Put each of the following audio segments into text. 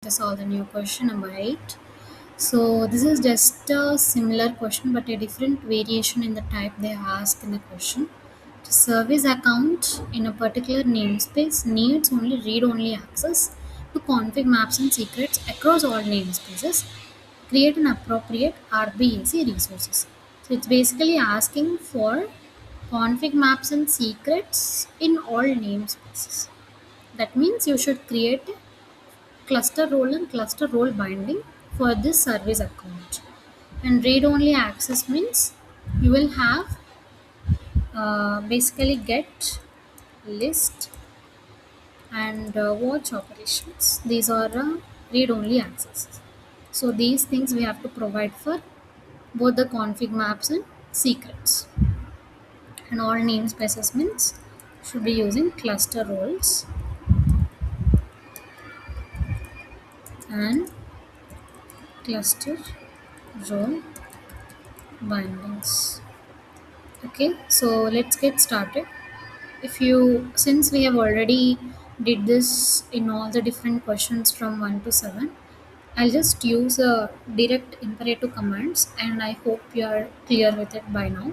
to solve the new question number 8. So this is just a similar question but a different variation in the type they ask in the question. The service account in a particular namespace needs only read-only access to config maps and secrets across all namespaces. Create an appropriate RBAC resources. So it's basically asking for config maps and secrets in all namespaces. That means you should create a cluster role and cluster role binding for this service account. And read only access means you will have basically get, list, and watch operations. These are read only accesses. So these things we have to provide for both the config maps and secrets. And all namespaces means should be using cluster roles and cluster role bindings. Okay, so let's get started. If you Since we have already did this in all the different questions from 1 to 7, I'll just use a direct imperative commands and I hope you are clear with it by now.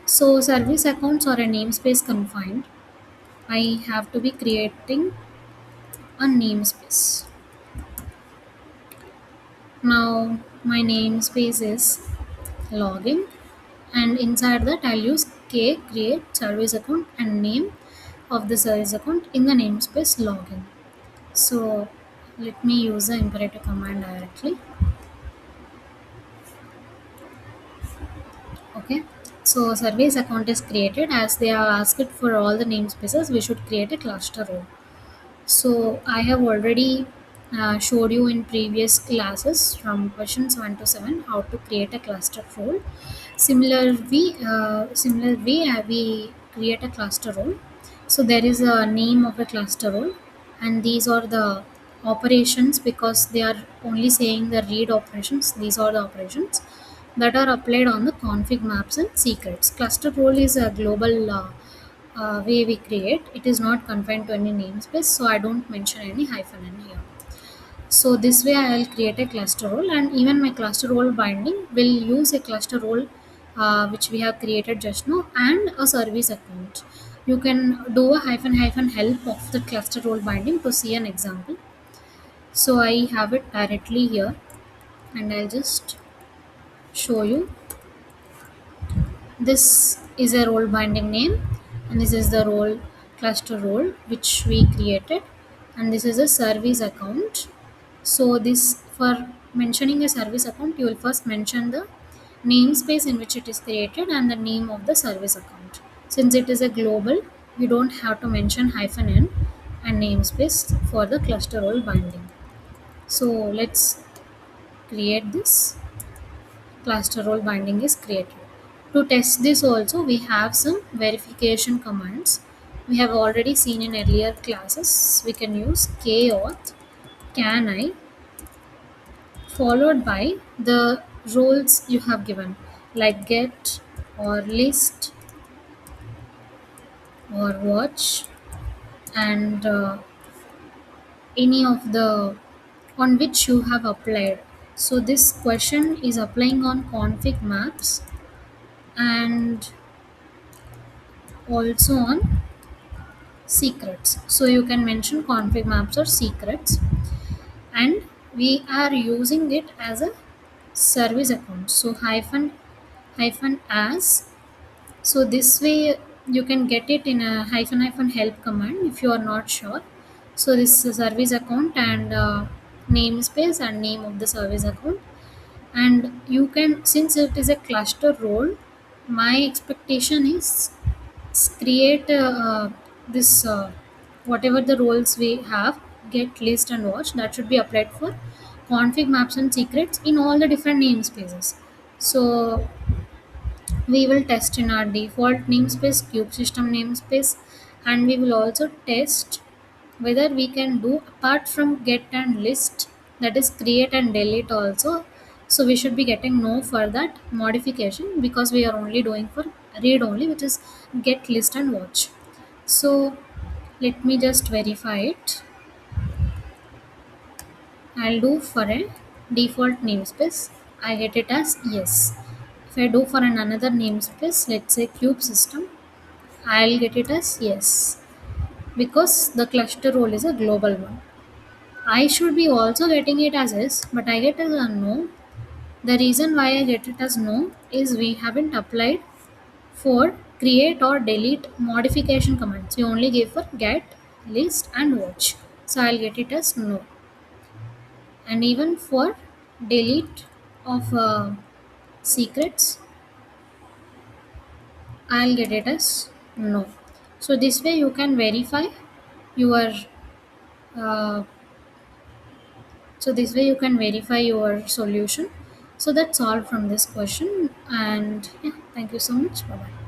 So service accounts are a namespace confined. I have to be creating a namespace. Now my namespace is login, and inside that I'll use k create service account and name of the service account in the namespace login. So let me use the imperative command directly. Okay, so service account is created. As they are asked for all the namespaces, we should create a cluster role. So I have already showed you in previous classes from questions 1 to 7 how to create a cluster role. Similar way, we create a cluster role. So there is a name of a cluster role, and these are the operations because they are only saying the read operations. These are the operations that are applied on the config maps and secrets. Cluster role is a global way we create. It is not confined to any namespace, so I don't mention any hyphen in here. So this way I will create a cluster role, and even my cluster role binding will use a cluster role which we have created just now and a service account. You can do a hyphen hyphen help of the cluster role binding to see an example. So I have it directly here, and I'll just show you. This is a role binding name, and this is the role cluster role which we created, and this is a service account. So this, for mentioning a service account, you will first mention the namespace in which it is created and the name of the service account. Since it is a global, you don't have to mention hyphen n and namespace for the cluster role binding. So let's create this. Cluster role binding is created. To test this also, we have some verification commands. We have already seen in earlier classes. We can use kauth can I followed by the roles you have given, like get or list or watch, and any of the on which you have applied. So this question is applying on config maps and also on secrets. So you can mention config maps or secrets, and we are using it as a service account. So hyphen as. So this way you can get it in a hyphen hyphen help command if you are not sure. So this is service account and namespace and name of the service account. And you can, since it is a cluster role, my expectation is create this whatever the roles we have, get, list, and watch, that should be applied for config maps and secrets in all the different namespaces. So we will test in our default namespace, cube system namespace, and we will also test whether we can do apart from get and list, that is create and delete also. So we should be getting no for that modification because we are only doing for read only, which is get, list, and watch. So let me just verify it. I'll do for a default namespace. I get it as yes. If I do for an another namespace, let's say cube system, I'll get it as yes because the cluster role is a global one. I should be also getting it as yes, but I get as a no. The reason why I get it as no is we haven't applied for create or delete modification commands. We only gave for get, list, and watch. So I'll get it as no. And even for delete of secrets, I'll get it as no. So this way you can verify your uh, your solution. So that's all from this question, and yeah, thank you so much. Bye bye.